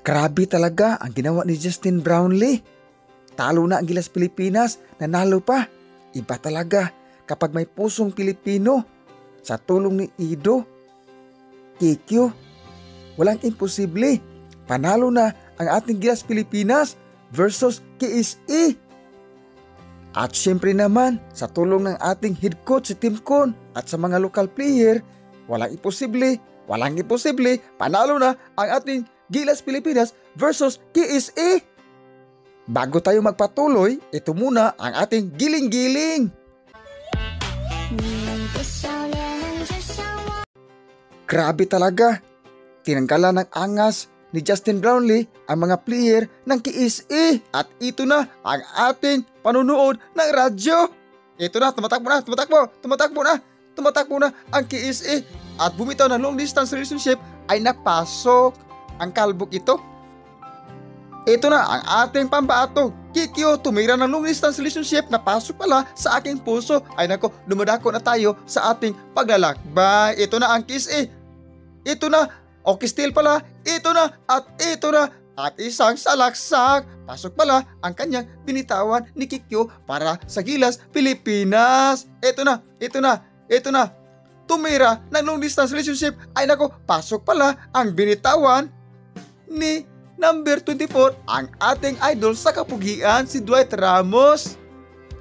Grabe talaga ang ginawa ni Justin Brownlee. Talo na ang Gilas Pilipinas, nanalo pa. Iba talaga kapag may pusong Pilipino. Sa tulong ni Ido, Kikyo, walang imposible. Panalo na ang ating Gilas Pilipinas versus KSE. At syempre naman, sa tulong ng ating head coach si Tim Con at sa mga local player, walang imposible, panalo na ang ating Gilas Pilipinas versus KSE. Bago tayo magpatuloy, ito muna ang ating giling-giling. Grabe talaga, tinanggalan ng angas ni Justin Brownlee ang mga player ng KSE at ito na ang ating panunood ng radyo. Ito na, tumatakbo na ang KSE at bumitaw ng long distance relationship ay napasok ang kalbok ito. Ito na ang ating pambato. Kikyo, tumira ng long distance relationship, napasok pala sa aking puso. Ay nako, dumadako na tayo sa ating paglalakbay. Ito na ang KSE. Ito na, okay still pala. Ito na, at isang salaksak. Pasok pala ang kanyang binitawan ni Kikyo para sa Gilas Pilipinas. Ito na. Tumira ng long distance relationship. Ay nako, pasok pala ang binitawan ni number 24, ang ating idol sa kapugian, si Dwight Ramos.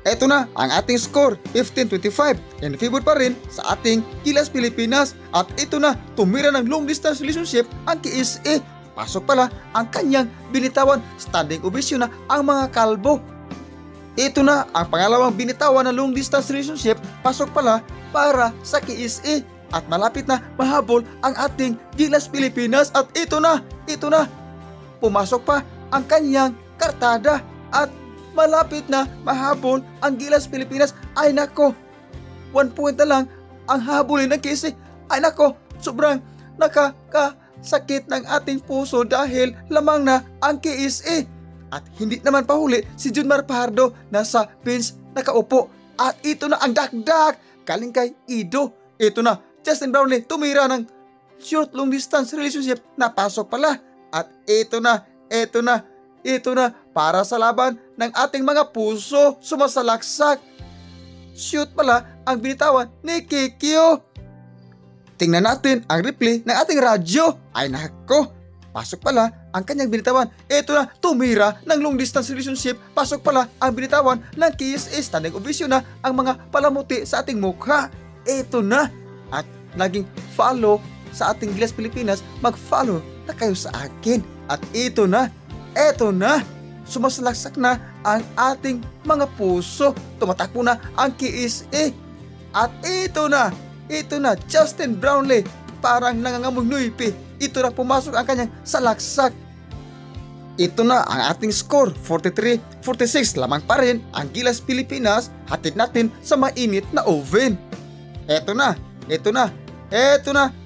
Ito na ang ating score, 15-25. In favor pa rin sa ating Gilas Pilipinas. At ito na, tumira ng long distance relationship ang KSE. Pasok pala ang kanyang binitawan. Standing ovation na ang mga kalbo. Ito na ang pangalawang binitawan ng long distance relationship. Pasok pala para sa KSE. At malapit na mahabol ang ating Gilas Pilipinas. At ito na, pumasok pa ang kanyang kartada at malapit na mahabol ang Gilas Pilipinas. Ay nako, 1 point na lang ang habulin ng KSE. Ay nako, sobrang nakakasakit ng ating puso dahil lamang na ang KSE. At hindi naman pahuli si Junmar Fajardo, nasa bench nakaupo. At ito na ang dakdak galing kay Ido. Ito na, Justin Brownlee tumira ng short long distance relationship, napasok pala. At ito na, para sa laban ng ating mga puso, sumasalaksak. Shoot pala ang binitawan ni Kikyo. Tingnan natin ang replay ng ating radyo. Ay nako, pasok pala ang kanyang binitawan. Ito na, tumira ng long distance relationship. Pasok pala ang binitawan ng KSE. Standing ovation na ang mga palamuti sa ating mukha. Ito na, at naging follow sa ating Gilas Pilipinas. Mag-follow na kayo sa akin. At ito na, sumasalaksak na ang ating mga puso. Tumatakbo na ang KSE. At ito na, Justin Brownlee parang nangangamoy nuipi. Ito na, pumasok ang kanyang salaksak. Ito na ang ating score, 43-46. Lamang pa rin ang Gilas Pilipinas. Hatid natin sa mainit na oven. Ito na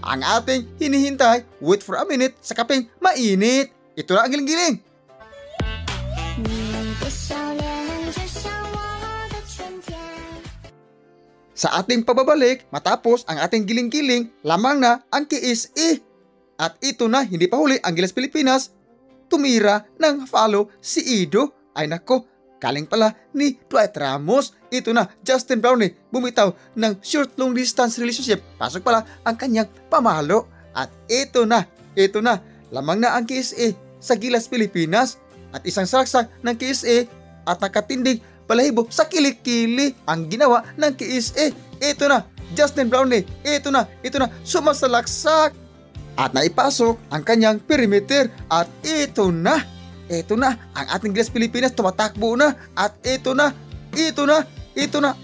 ang ating hinihintay. Wait for a minute sa kapeng mainit. Ito na ang giling-giling. Sa ating pababalik, matapos ang ating giling-giling, lamang na ang KSE. At ito na, hindi pa huli ang Gilas Pilipinas. Tumira ng follow si Ido. Ay nako, galing pala ni Dwight Ramos. Ito na, Justin Brownlee bumitaw ng short long distance relationship. Pasok pala ang kanyang pamalo. At ito na, lamang na ang KSE sa Gilas Pilipinas. At isang saksak ng KSE at nakatindig balahibo sa kilikili ang ginawa ng KSE. Ito na, Justin Brownlee. Ito na, sumasalaksak. At naipasok ang kanyang perimeter. At ito na ang ating Gilas Pilipinas, tumatakbo na. At ito na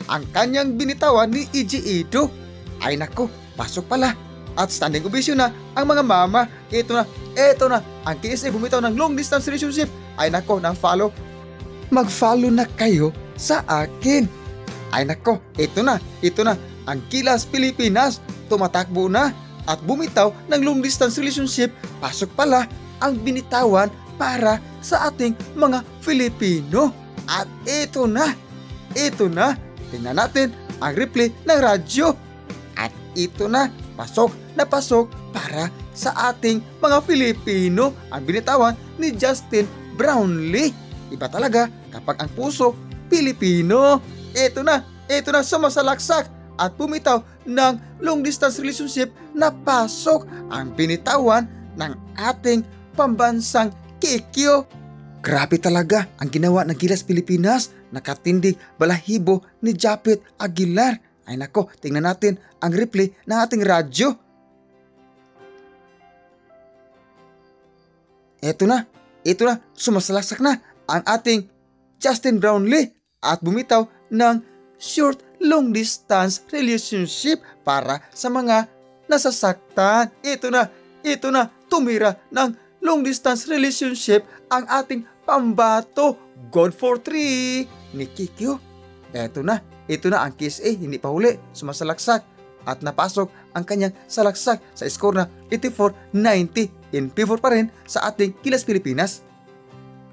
ang kanyang binitawan ni EG Ido. Ay nako, pasok pala. At standing ovation na ang mga mama. Ito na ang KSE bumitaw ng long distance relationship. Ay nako, nang follow. Mag-follow na kayo sa akin. Ay nako, ito na ang Gilas Pilipinas, tumatakbo na at bumitaw ng long distance relationship. Pasok pala ang binitawan para sa ating mga Filipino. At ito na, tingnan natin ang replay ng radyo. At ito na, pasok para sa ating mga Filipino. Ang binitawan ni Justin Brownlee. Iba talaga kapag ang puso Pilipino. Ito na sumasalaksak at bumitaw ng long distance relationship na pasok ang binitawan ng ating pambansang Kikyo. Grabe talaga ang ginawa ng Gilas Pilipinas, nakatindig balahibo ni Japet Aguilar. Ay nako, tingnan natin ang replay ng ating radyo. Ito na, sumasalaksak na ang ating Justin Brownlee at bumitaw ng short long distance relationship para sa mga nasasaktan. Ito na, tumira ng long distance relationship ang ating pambato, God for 3 ni Kikyo. Ito na ang KSA, hindi pa huli, sumasalaksak at napasok ang kanyang salaksak sa score na 84-90 in favor pa rin sa ating Gilas Pilipinas.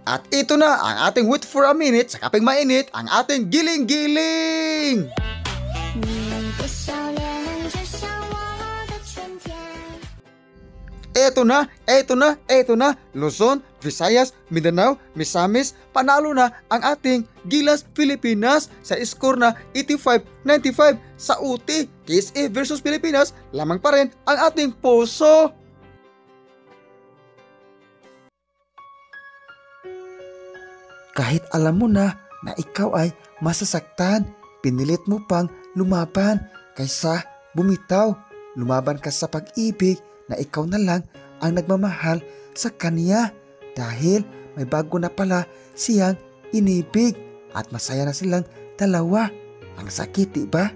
At ito na ang ating wait for a minute sa kaping mainit, ang ating giling-giling! Eto na, Luzon, Visayas, Mindanao, Misamis, panalo na ang ating Gilas Pilipinas sa score na 85-95 sa UT. KSA versus Pilipinas, lamang pa rin ang ating puso. Kahit alam mo na ikaw ay masasaktan, pinilit mo pang lumaban kaysa bumitaw. Lumaban ka sa pag-ibig na ikaw na lang ang nagmamahal sa kanya dahil may bago na pala siyang inibig at masaya na silang dalawa. Ang sakit, diba?